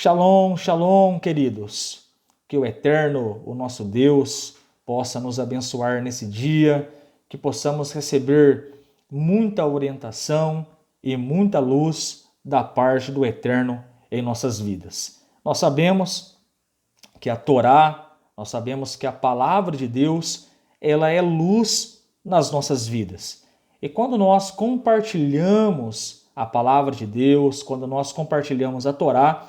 Shalom, shalom, queridos. Que o Eterno, o nosso Deus, possa nos abençoar nesse dia, que possamos receber muita orientação e muita luz da parte do Eterno em nossas vidas. Nós sabemos que a Torá, nós sabemos que a palavra de Deus, ela é luz nas nossas vidas. E quando nós compartilhamos a palavra de Deus, quando nós compartilhamos a Torá,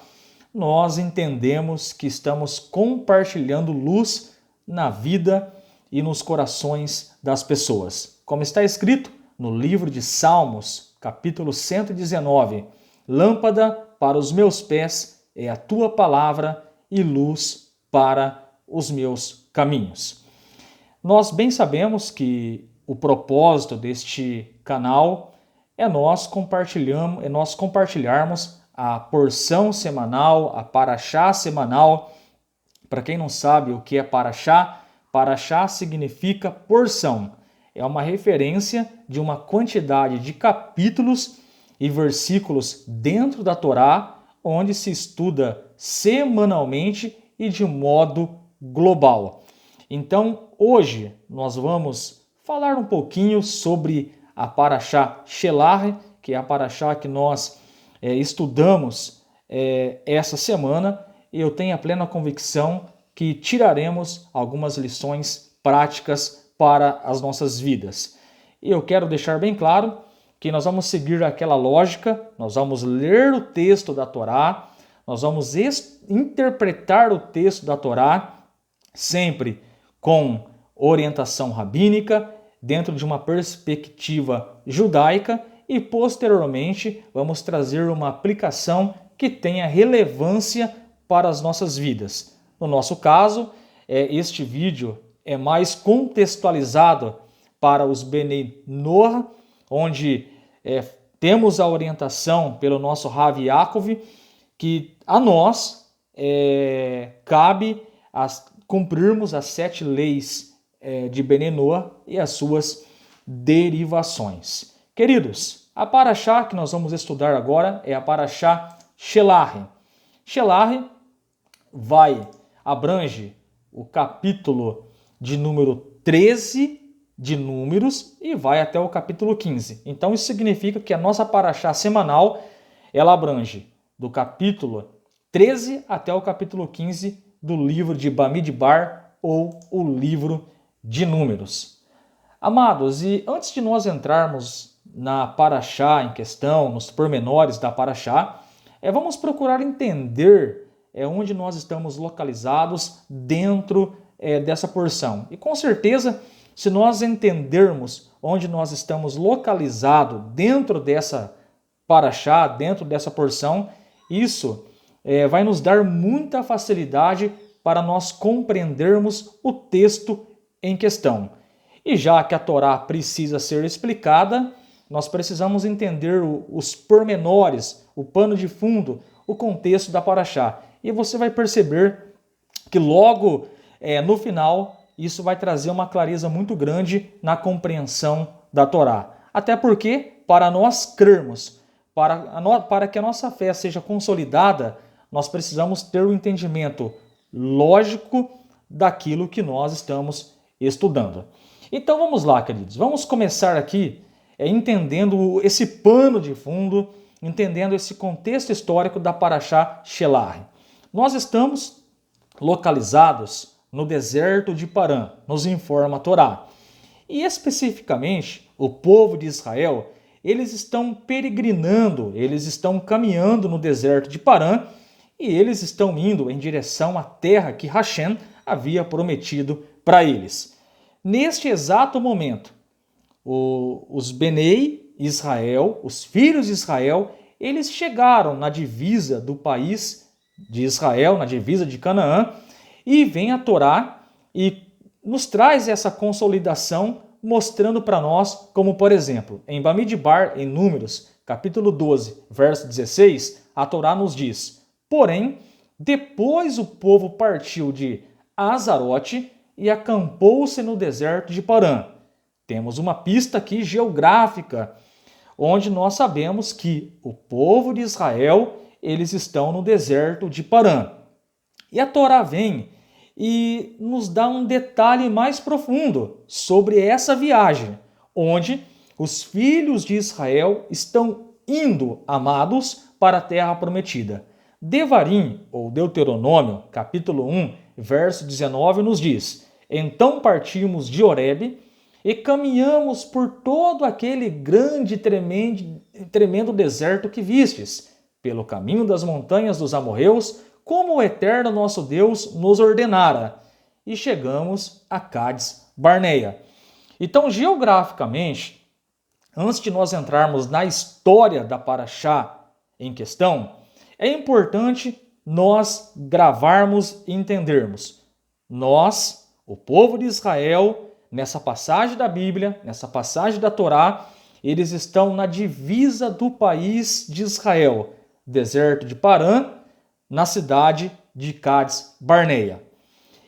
nós entendemos que estamos compartilhando luz na vida e nos corações das pessoas. Como está escrito no livro de Salmos, capítulo 119, lâmpada para os meus pés é a tua palavra e luz para os meus caminhos. Nós bem sabemos que o propósito deste canal é nós compartilharmos a porção semanal, a paraxá semanal. Para quem não sabe o que é paraxá, paraxá significa porção. É uma referência de uma quantidade de capítulos e versículos dentro da Torá, onde se estuda semanalmente e de modo global. Então, hoje nós vamos falar um pouquinho sobre a paraxá Shelach, que é a paraxá que nós estudamos essa semana, e eu tenho a plena convicção que tiraremos algumas lições práticas para as nossas vidas. E eu quero deixar bem claro que nós vamos seguir aquela lógica, nós vamos ler o texto da Torá, nós vamos interpretar o texto da Torá, sempre com orientação rabínica, dentro de uma perspectiva judaica, e posteriormente vamos trazer uma aplicação que tenha relevância para as nossas vidas. No nosso caso, este vídeo é mais contextualizado para os Benei Noach, onde temos a orientação pelo nosso Rav Yaakov, que a nós cabe cumprirmos as 7 leis de Benei Noach e as suas derivações. Queridos, a paraxá que nós vamos estudar agora é a paraxá Shelach. Shelach abrange o capítulo de número 13 de Números e vai até o capítulo 15. Então isso significa que a nossa paraxá semanal, ela abrange do capítulo 13 até o capítulo 15 do livro de Bamidbar, ou o livro de Números. Amados, e antes de nós entrarmos na paraxá em questão, nos pormenores da paraxá, vamos procurar entender onde nós estamos localizados dentro dessa porção. E com certeza, se nós entendermos onde nós estamos localizados dentro dessa paraxá, dentro dessa porção, isso vai nos dar muita facilidade para nós compreendermos o texto em questão. E já que a Torá precisa ser explicada, nós precisamos entender os pormenores, o pano de fundo, o contexto da paraxá. E você vai perceber que logo no final isso vai trazer uma clareza muito grande na compreensão da Torá. Até porque, para nós crermos, para que a nossa fé seja consolidada, nós precisamos ter o entendimento lógico daquilo que nós estamos estudando. Então vamos lá, queridos. Vamos começar aqui entendendo esse pano de fundo, entendendo esse contexto histórico da paraxá Shelach. Nós estamos localizados no deserto de Parã, nos informa a Torá. E especificamente, o povo de Israel, eles estão peregrinando, eles estão caminhando no deserto de Parã, e eles estão indo em direção à terra que Hashem havia prometido para eles. Neste exato momento, os Benei Israel, os filhos de Israel, eles chegaram na divisa do país de Israel, na divisa de Canaã, e vem a Torá e nos traz essa consolidação, mostrando para nós, como por exemplo, em Bamidbar, em Números, capítulo 12, verso 16, a Torá nos diz: porém, depois o povo partiu de Azarote e acampou-se no deserto de Parã. Temos uma pista aqui geográfica, onde nós sabemos que o povo de Israel, eles estão no deserto de Parã. E a Torá vem e nos dá um detalhe mais profundo sobre essa viagem, onde os filhos de Israel estão indo, amados, para a terra prometida. Devarim, ou Deuteronômio, capítulo 1, verso 19, nos diz: Então partimos de Horebe e caminhamos por todo aquele grande e tremendo deserto que vistes, pelo caminho das montanhas dos amorreus, como o eterno nosso Deus nos ordenara, e chegamos a Cádiz Barneia. Então, geograficamente, antes de nós entrarmos na história da Paraxá em questão, é importante nós gravarmos e entendermos. Nós, o povo de Israel, nessa passagem da Bíblia, nessa passagem da Torá, eles estão na divisa do país de Israel, deserto de Parã, na cidade de Cádiz Barneia.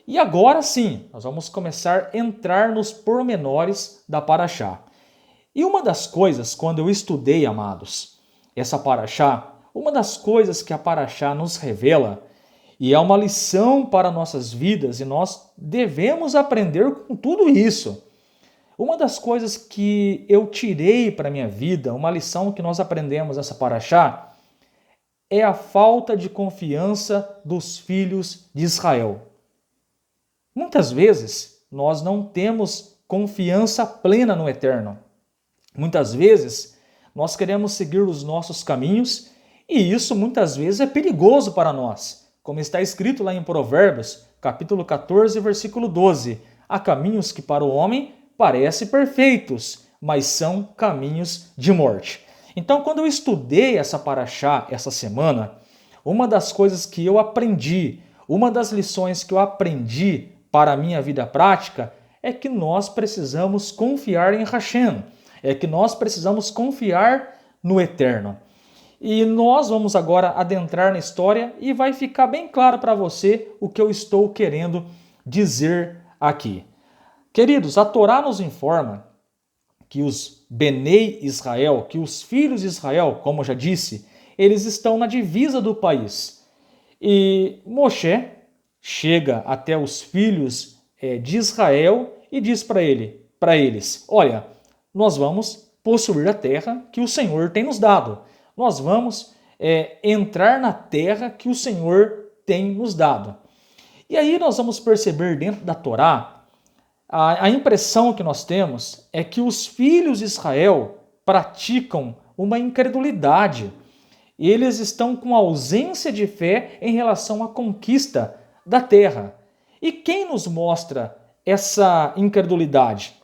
E agora sim, nós vamos começar a entrar nos pormenores da Paraxá. E uma das coisas, quando eu estudei, amados, essa Paraxá, uma das coisas que a Paraxá nos revela, e é uma lição para nossas vidas, e nós devemos aprender com tudo isso. Uma das coisas que eu tirei para a minha vida, uma lição que nós aprendemos nessa Paraxá, é a falta de confiança dos filhos de Israel. Muitas vezes, nós não temos confiança plena no Eterno. Muitas vezes, nós queremos seguir os nossos caminhos e isso muitas vezes é perigoso para nós. Como está escrito lá em Provérbios, capítulo 14, versículo 12. Há caminhos que para o homem parecem perfeitos, mas são caminhos de morte. Então, quando eu estudei essa Paraxá essa semana, uma das coisas que eu aprendi, uma das lições que eu aprendi para a minha vida prática é que nós precisamos confiar em Hashem, é que nós precisamos confiar no Eterno. E nós vamos agora adentrar na história e vai ficar bem claro para você o que eu estou querendo dizer aqui. Queridos, a Torá nos informa que os Benei Israel, que os filhos de Israel, como eu já disse, eles estão na divisa do país. E Moshe chega até os filhos de Israel e diz para eles, olha, nós vamos possuir a terra que o Senhor tem nos dado. Nós vamos entrar na terra que o Senhor tem nos dado. E aí nós vamos perceber dentro da Torá, a impressão que nós temos é que os filhos de Israel praticam uma incredulidade. Eles estão com ausência de fé em relação à conquista da terra. E quem nos mostra essa incredulidade?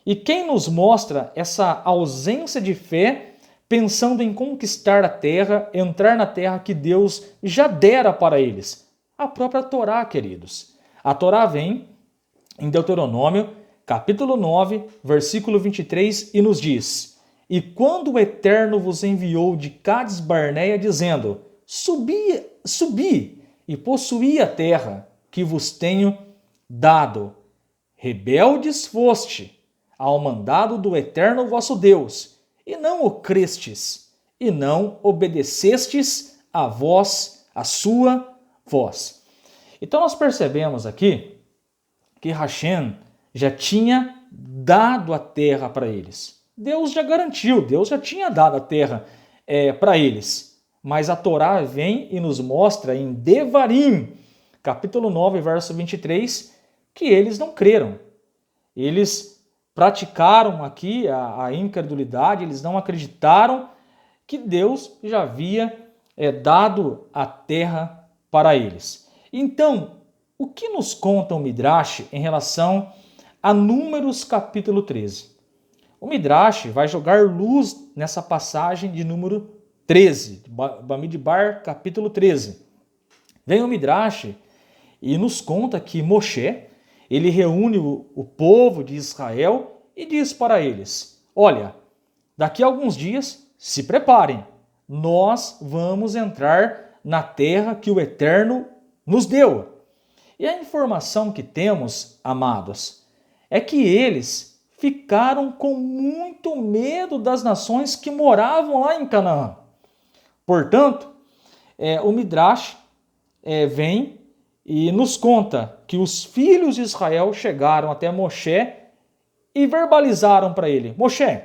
E quem nos mostra essa ausência de fé pensando em conquistar a terra, entrar na terra que Deus já dera para eles? A própria Torá, queridos. A Torá vem em Deuteronômio, capítulo 9, versículo 23, e nos diz: E quando o Eterno vos enviou de Cádiz Barneia, dizendo, subi e possuí a terra que vos tenho dado. Rebeldes foste ao mandado do Eterno vosso Deus, e não o crestes, e não obedecestes a sua voz. Então nós percebemos aqui que Hashem já tinha dado a terra para eles. Deus já garantiu, Deus já tinha dado a terra para eles. Mas a Torá vem e nos mostra em Devarim, capítulo 9, verso 23, que eles não creram. Eles praticaram aqui a incredulidade, eles não acreditaram que Deus já havia dado a terra para eles. Então, o que nos conta o Midrash em relação a Números capítulo 13? O Midrash vai jogar luz nessa passagem de número 13, Bamidbar capítulo 13. Vem o Midrash e nos conta que Moshe, ele reúne o povo de Israel e diz para eles, olha, daqui a alguns dias se preparem, nós vamos entrar na terra que o Eterno nos deu. E a informação que temos, amados, é que eles ficaram com muito medo das nações que moravam lá em Canaã. Portanto, o Midrash vem e nos conta que os filhos de Israel chegaram até Moshe e verbalizaram para ele: Moshe,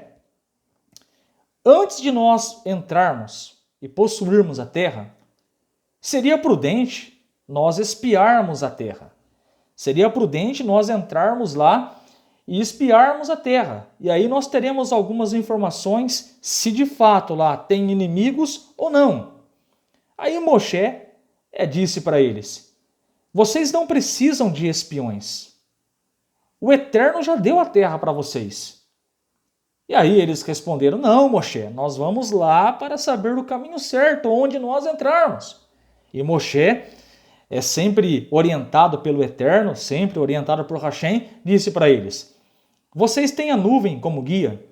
antes de nós entrarmos e possuirmos a terra, seria prudente nós espiarmos a terra. Seria prudente nós entrarmos lá e espiarmos a terra. E aí nós teremos algumas informações se de fato lá tem inimigos ou não. Aí Moshe disse para eles: vocês não precisam de espiões. O Eterno já deu a terra para vocês. E aí eles responderam: não, Moshe, nós vamos lá para saber o caminho certo, onde nós entrarmos. E Moshe, sempre orientado pelo Eterno, sempre orientado por Hashem, disse para eles: vocês têm a nuvem como guia,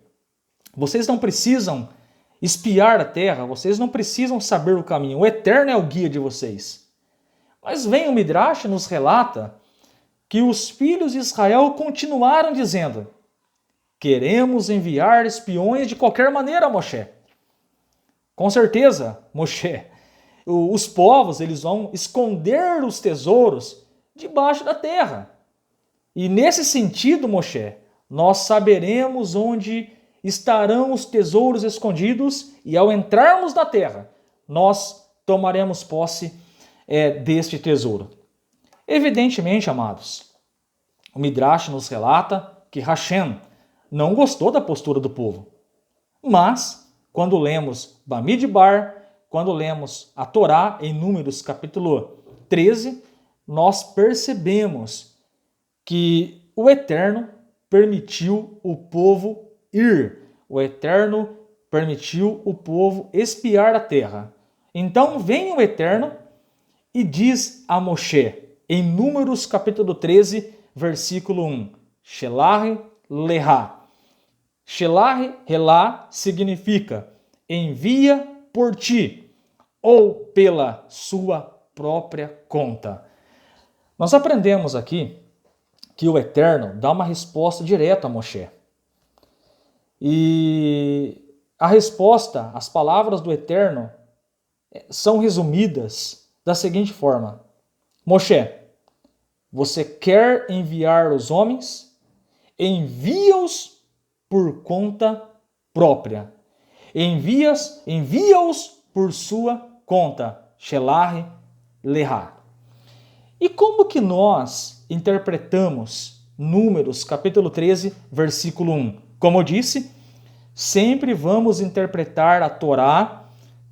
vocês não precisam espiar a terra, vocês não precisam saber o caminho, o Eterno é o guia de vocês. Mas vem o Midrash e nos relata que os filhos de Israel continuaram dizendo: queremos enviar espiões de qualquer maneira, Moshe. Com certeza, Moshe, os povos eles vão esconder os tesouros debaixo da terra. E nesse sentido, Moshe, nós saberemos onde estarão os tesouros escondidos e ao entrarmos na terra, nós tomaremos posse deste tesouro. Evidentemente, amados, o Midrash nos relata que Hashem não gostou da postura do povo. Mas, quando lemos Bamidbar, quando lemos a Torá em Números capítulo 13, nós percebemos que o Eterno permitiu o povo ir. O Eterno permitiu o povo espiar a terra. Então vem o Eterno e diz a Moshe, em Números capítulo 13, versículo 1, Shelach Leha. Shelach Leha significa envia por ti ou pela sua própria conta. Nós aprendemos aqui que o Eterno dá uma resposta direta a Moshe. E a resposta, as palavras do Eterno são resumidas da seguinte forma: Moshe, você quer enviar os homens? Envia-os por conta própria. Envia-os por sua conta. Shelach Leha. E como que nós interpretamos Números capítulo 13, versículo 1? Como eu disse, sempre vamos interpretar a Torá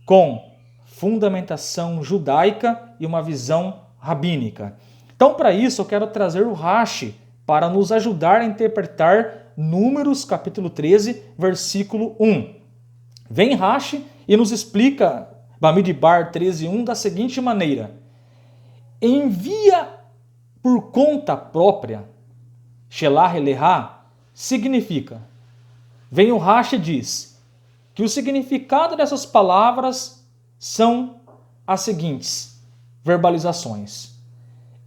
com fundamentação judaica e uma visão rabínica. Então, para isso, eu quero trazer o Rashi para nos ajudar a interpretar Números capítulo 13, versículo 1. Vem Rashi e nos explica Bamidbar 13:1 da seguinte maneira: envia por conta própria, Shelach Leha, significa, vem o Rashi e diz que o significado dessas palavras são as seguintes verbalizações: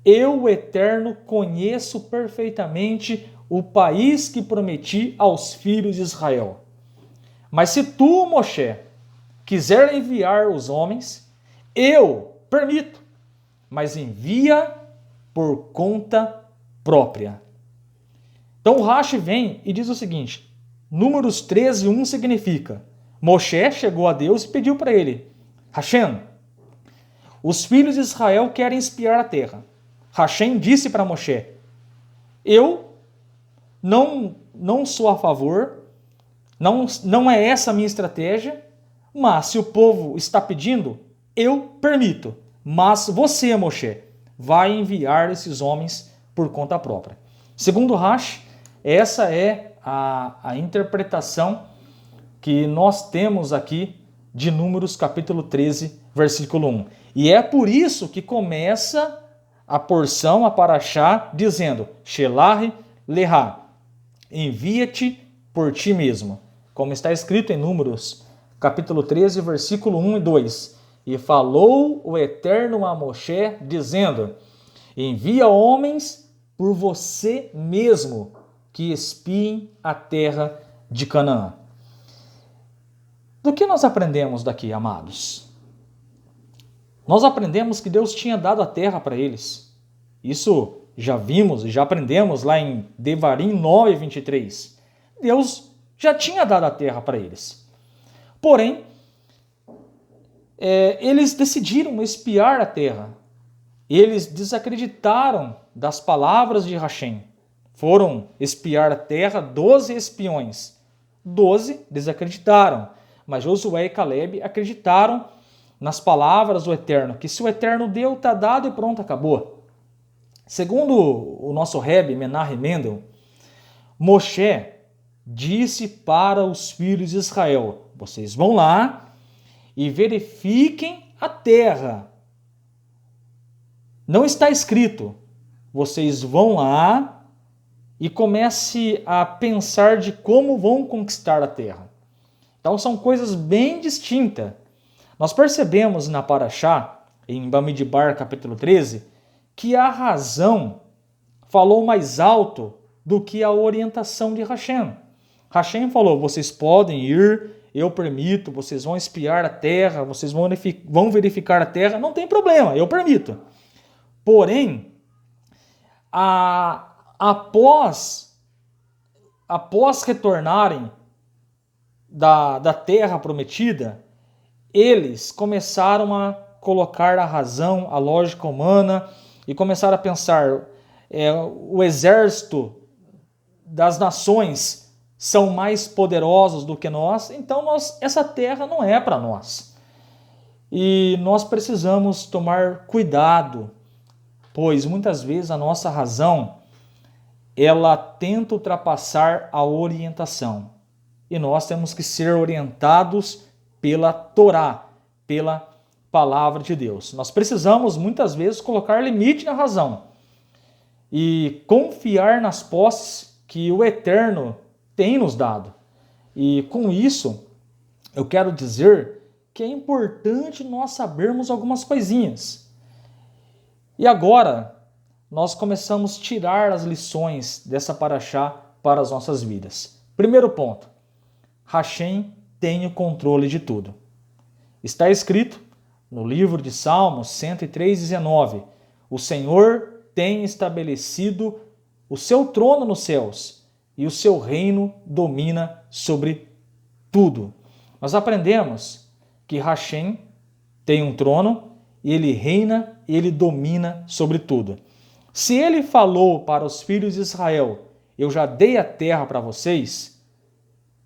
eu, o Eterno, conheço perfeitamente o país que prometi aos filhos de Israel. Mas se tu, Moshe, quiser enviar os homens, eu permito, mas envia por conta própria. Então o Rashi vem e diz o seguinte: Números 13:1 significa, Moshe chegou a Deus e pediu para ele: Hashem, os filhos de Israel querem espiar a terra. Hashem disse para Moshe: eu não sou a favor, não é essa a minha estratégia, mas se o povo está pedindo, eu permito. Mas você, Moshe, vai enviar esses homens por conta própria. Segundo Rashi, essa é a interpretação que nós temos aqui de Números capítulo 13, versículo 1. E é por isso que começa a porção, a paraxá, dizendo Shelach Leha, envia-te por ti mesmo. Como está escrito em Números capítulo 13, versículo 1 e 2. E falou o Eterno a Moshe, dizendo: envia homens por você mesmo, que espiem a terra de Canaã. Do que nós aprendemos daqui, amados? Nós aprendemos que Deus tinha dado a terra para eles. Isso já vimos e já aprendemos lá em Devarim 9:23. Deus já tinha dado a terra para eles. Porém, eles decidiram espiar a terra. Eles desacreditaram das palavras de Rachem. Foram espiar a terra 12 espiões. 12 desacreditaram, mas Josué e Caleb acreditaram nas palavras do Eterno, que se o Eterno deu, está dado e pronto, acabou. Segundo o nosso Rebbe Menahem Mendel, Moshe disse para os filhos de Israel: vocês vão lá e verifiquem a terra. Não está escrito, vocês vão lá e comece a pensar de como vão conquistar a terra. Então são coisas bem distintas. Nós percebemos na Parashá, em Bamidbar capítulo 13, que a razão falou mais alto do que a orientação de Rachem. Rachem falou, vocês podem ir, eu permito, vocês vão espiar a terra, vocês vão verificar a terra, não tem problema, eu permito. Porém, após retornarem da terra prometida, eles começaram a colocar a razão, a lógica humana e começaram a pensar, o exército das nações são mais poderosos do que nós, então essa terra não é para nós. E nós precisamos tomar cuidado, pois muitas vezes a nossa razão, ela tenta ultrapassar a orientação. E nós temos que ser orientados pela Torá, pela palavra de Deus. Nós precisamos muitas vezes colocar limite na razão e confiar nas posses que o Eterno tem nos dado. E com isso, eu quero dizer que é importante nós sabermos algumas coisinhas. E agora, nós começamos a tirar as lições dessa paraxá para as nossas vidas. Primeiro ponto, Rachem tem o controle de tudo. Está escrito no livro de Salmos 103:19, o Senhor tem estabelecido o seu trono nos céus e o seu reino domina sobre tudo. Nós aprendemos que Rachem tem um trono e ele reina e ele domina sobre tudo. Se ele falou para os filhos de Israel, eu já dei a terra para vocês,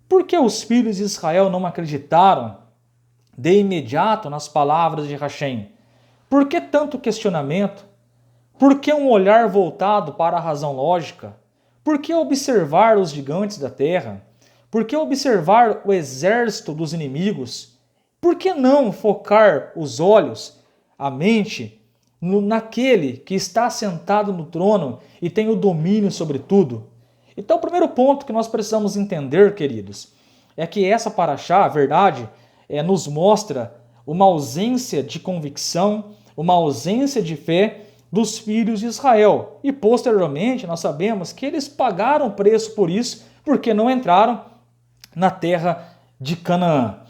por que os filhos de Israel não acreditaram de imediato nas palavras de Rachem? Por que tanto questionamento? Por que um olhar voltado para a razão lógica? Por que observar os gigantes da terra? Por que observar o exército dos inimigos? Por que não focar os olhos, a mente, naquele que está sentado no trono e tem o domínio sobre tudo? Então, o primeiro ponto que nós precisamos entender, queridos, é que essa paraxá, a verdade, nos mostra uma ausência de convicção, uma ausência de fé dos filhos de Israel. E, posteriormente, nós sabemos que eles pagaram o preço por isso, porque não entraram na terra de Canaã.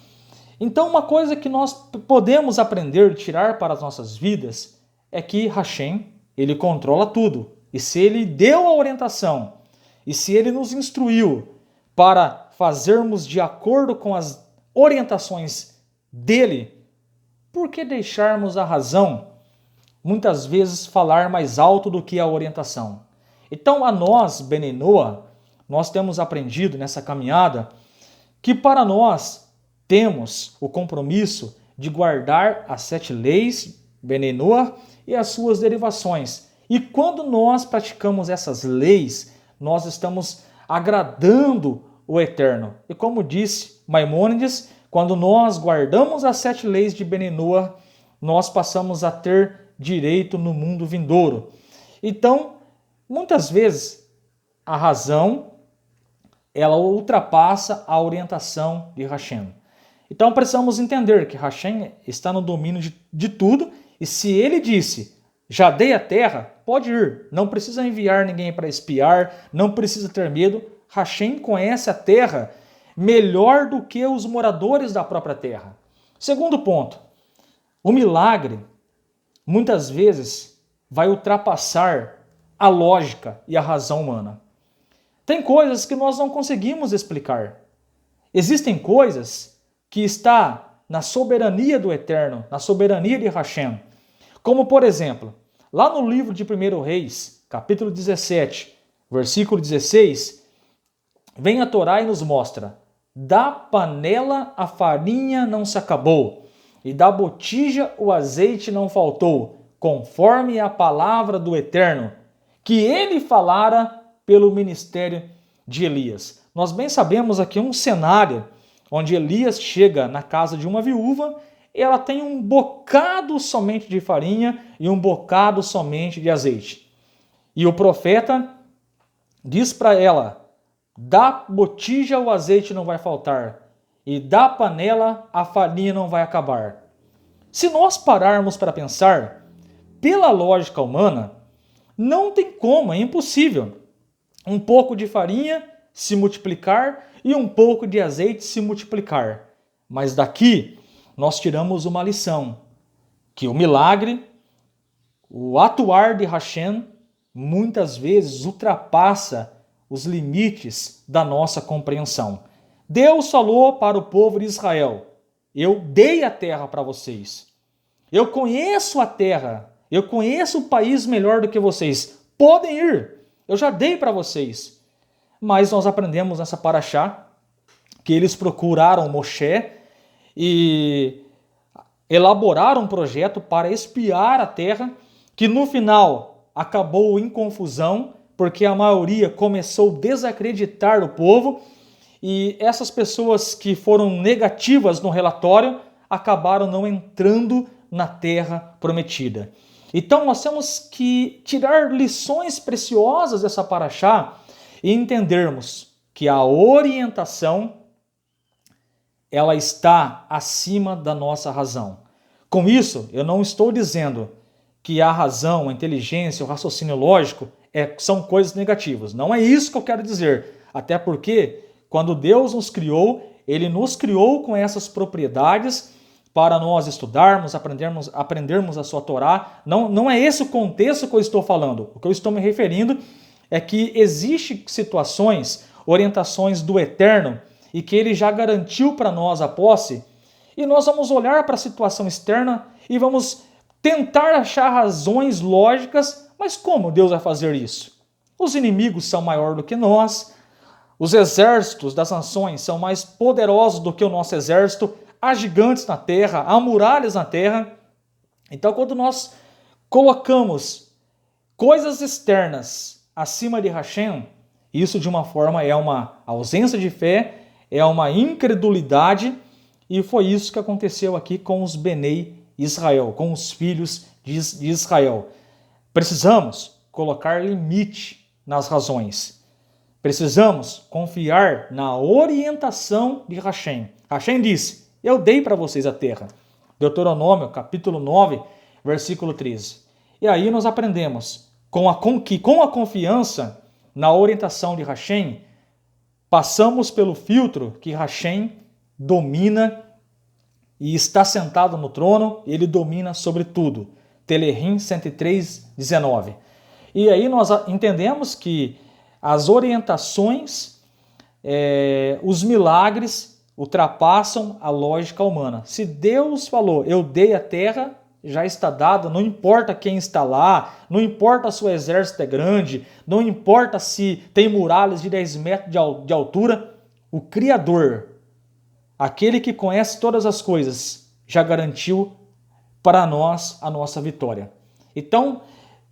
Então, uma coisa que nós podemos aprender, tirar para as nossas vidas, é que Rachem, ele controla tudo. E se ele deu a orientação, e se ele nos instruiu para fazermos de acordo com as orientações dele, por que deixarmos a razão muitas vezes falar mais alto do que a orientação? Então, a nós, Benei Noah, nós temos aprendido nessa caminhada que para nós temos o compromisso de guardar as 7 leis, Benei Noah, e as suas derivações. E quando nós praticamos essas leis, nós estamos agradando o Eterno. E como disse Maimônides, quando nós guardamos as 7 leis de Benei Noah, nós passamos a ter direito no mundo vindouro. Então, muitas vezes, a razão, ela ultrapassa a orientação de Rachem. Então, precisamos entender que Rachem está no domínio de tudo, e se ele disse, já dei a terra, pode ir, não precisa enviar ninguém para espiar, não precisa ter medo. Rachem conhece a terra melhor do que os moradores da própria terra. Segundo ponto, o milagre muitas vezes vai ultrapassar a lógica e a razão humana. Tem coisas que nós não conseguimos explicar. Existem coisas que está na soberania do Eterno, na soberania de Hashem. Como, por exemplo, lá no livro de 1 Reis, capítulo 17, versículo 16, vem a Torá e nos mostra: da panela a farinha não se acabou, e da botija o azeite não faltou, conforme a palavra do Eterno, que ele falara pelo ministério de Elias. Nós bem sabemos aqui um cenário onde Elias chega na casa de uma viúva e ela tem um bocado somente de farinha e um bocado somente de azeite. E o profeta diz para ela: da botija o azeite não vai faltar, e da panela a farinha não vai acabar. Se nós pararmos para pensar, pela lógica humana, não tem como, é impossível um pouco de farinha se multiplicar e um pouco de azeite se multiplicar. Mas daqui nós tiramos uma lição, que o milagre, o atuar de Hashem, muitas vezes ultrapassa os limites da nossa compreensão. Deus falou para o povo de Israel: eu dei a terra para vocês. Eu conheço a terra. Eu conheço o país melhor do que vocês. Podem ir. Eu já dei para vocês. Mas nós aprendemos nessa paraxá que eles procuraram Moshe e elaboraram um projeto para espiar a terra, que no final acabou em confusão, porque a maioria começou a desacreditar o povo, e essas pessoas que foram negativas no relatório acabaram não entrando na terra prometida. Então nós temos que tirar lições preciosas dessa paraxá e entendermos que a orientação ela está acima da nossa razão. Com isso, eu não estou dizendo que a razão, a inteligência, o raciocínio lógico são coisas negativas. Não é isso que eu quero dizer. Até porque, quando Deus nos criou, Ele nos criou com essas propriedades para nós estudarmos, aprendermos a sua Torá. Não é esse o contexto que eu estou falando. O que eu estou me referindo é que existem situações, orientações do Eterno, e que Ele já garantiu para nós a posse, e nós vamos olhar para a situação externa e vamos tentar achar razões lógicas, mas como Deus vai fazer isso? Os inimigos são maiores do que nós, os exércitos das nações são mais poderosos do que o nosso exército, há gigantes na terra, há muralhas na terra. Então, quando nós colocamos coisas externas acima de Hashem, isso de uma forma é uma ausência de fé, é uma incredulidade, e foi isso que aconteceu aqui com os Benei Israel, com os filhos de Israel. Precisamos colocar limite nas razões. Precisamos confiar na orientação de Hashem. Hashem disse: eu dei para vocês a terra. Deuteronômio, capítulo 9, versículo 13. E aí nós aprendemos que com a confiança na orientação de Hashem, passamos pelo filtro que Hashem domina e está sentado no trono, ele domina sobre tudo. Telehim 103, 19. E aí nós entendemos que as orientações, os milagres ultrapassam a lógica humana. Se Deus falou, eu dei a terra, já está dada, não importa quem está lá, não importa se o exército é grande, não importa se tem muralhas de 10 metros de altura, o Criador, aquele que conhece todas as coisas, já garantiu para nós a nossa vitória. Então,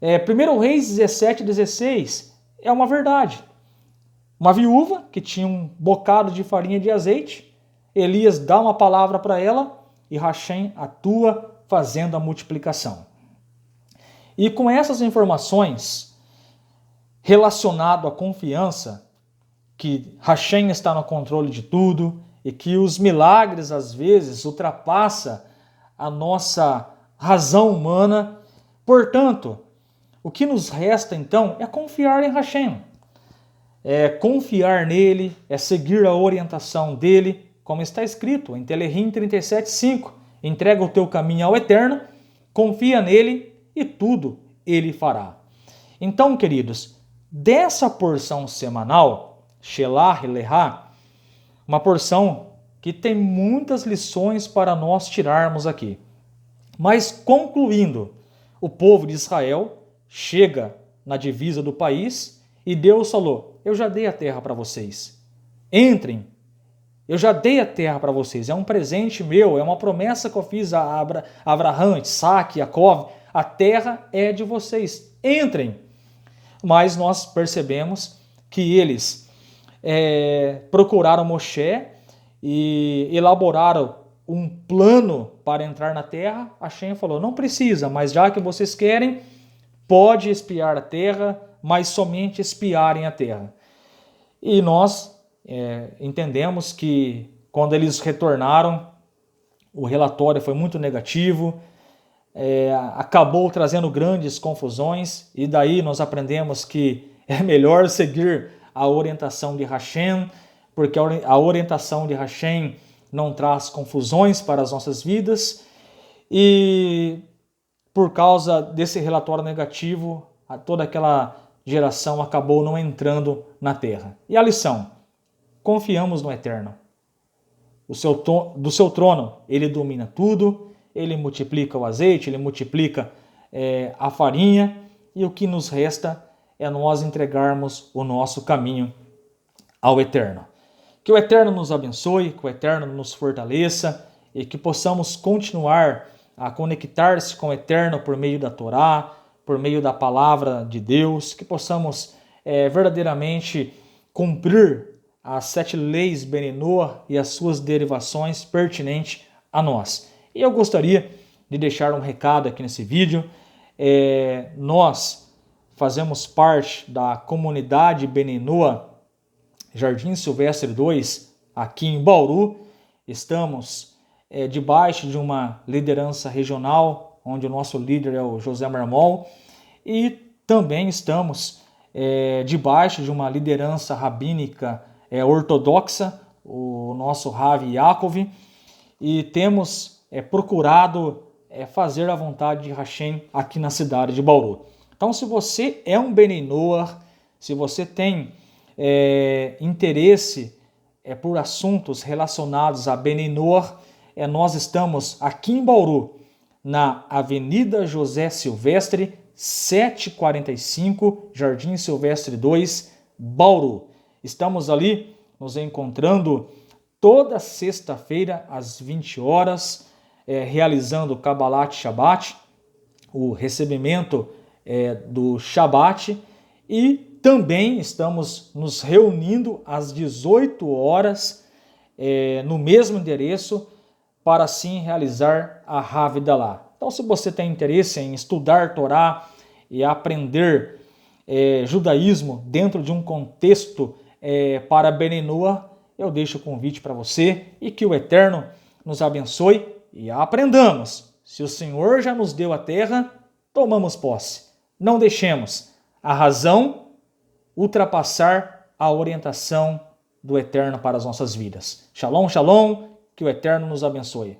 1 Reis 17, 16 é uma verdade. Uma viúva que tinha um bocado de farinha de azeite, Elias dá uma palavra para ela e Hashem atua fazendo a multiplicação. E com essas informações relacionado à confiança, que Hashem está no controle de tudo e que os milagres às vezes ultrapassa a nossa razão humana, portanto, o que nos resta então é confiar em Hashem, é confiar nele, é seguir a orientação dele, como está escrito em Telehim 37:5. Entrega o teu caminho ao Eterno, confia nele e tudo ele fará. Então, queridos, dessa porção semanal, Shelah e Lehá, uma porção que tem muitas lições para nós tirarmos aqui. Mas concluindo, o povo de Israel chega na divisa do país e Deus falou: eu já dei a terra para vocês. Entrem. Eu já dei a terra para vocês. É um presente meu, é uma promessa que eu fiz a Abraão, Isaac, Jacó. A terra é de vocês. Entrem. Mas nós percebemos que eles procuraram Moshe e elaboraram um plano para entrar na terra. Hashem falou: não precisa, mas já que vocês querem, pode espiar a terra, mas somente espiarem a terra. E nós entendemos que quando eles retornaram, o relatório foi muito negativo, acabou trazendo grandes confusões, e daí nós aprendemos que é melhor seguir a orientação de Hashem, porque a orientação de Hashem não traz confusões para as nossas vidas, e por causa desse relatório negativo, toda aquela geração acabou não entrando na terra. E a lição? Confiamos no Eterno. Do seu trono, ele domina tudo, ele multiplica o azeite, ele multiplica a farinha, e o que nos resta é nós entregarmos o nosso caminho ao Eterno. Que o Eterno nos abençoe, que o Eterno nos fortaleça e que possamos continuar a conectar-se com o Eterno por meio da Torá, por meio da palavra de Deus, que possamos verdadeiramente cumprir as 7 leis Beninoa e as suas derivações pertinentes a nós. E eu gostaria de deixar um recado aqui nesse vídeo. Nós fazemos parte da comunidade Beninoa Jardim Silvestre 2, aqui em Bauru. Estamos debaixo de uma liderança regional, onde o nosso líder é o José Marmol, e também estamos debaixo de uma liderança rabínica ortodoxa, o nosso Rav Yaakov, e temos procurado fazer a vontade de Hashem aqui na cidade de Bauru. Então, se você é um Beninoa, se você tem interesse por assuntos relacionados a Beninoa, nós estamos aqui em Bauru, na Avenida José Silvestre, 745, Jardim Silvestre 2, Bauru. Estamos ali nos encontrando toda sexta-feira às 20 horas, realizando o Kabbalat Shabbat, o recebimento do Shabbat, e também estamos nos reunindo às 18 horas no mesmo endereço para assim realizar a Havdalah. Então, se você tem interesse em estudar Torá e aprender judaísmo dentro de um contexto para Beninoa, eu deixo o convite para você e que o Eterno nos abençoe e aprendamos. Se o Senhor já nos deu a terra, tomamos posse. Não deixemos a razão ultrapassar a orientação do Eterno para as nossas vidas. Shalom, shalom, que o Eterno nos abençoe.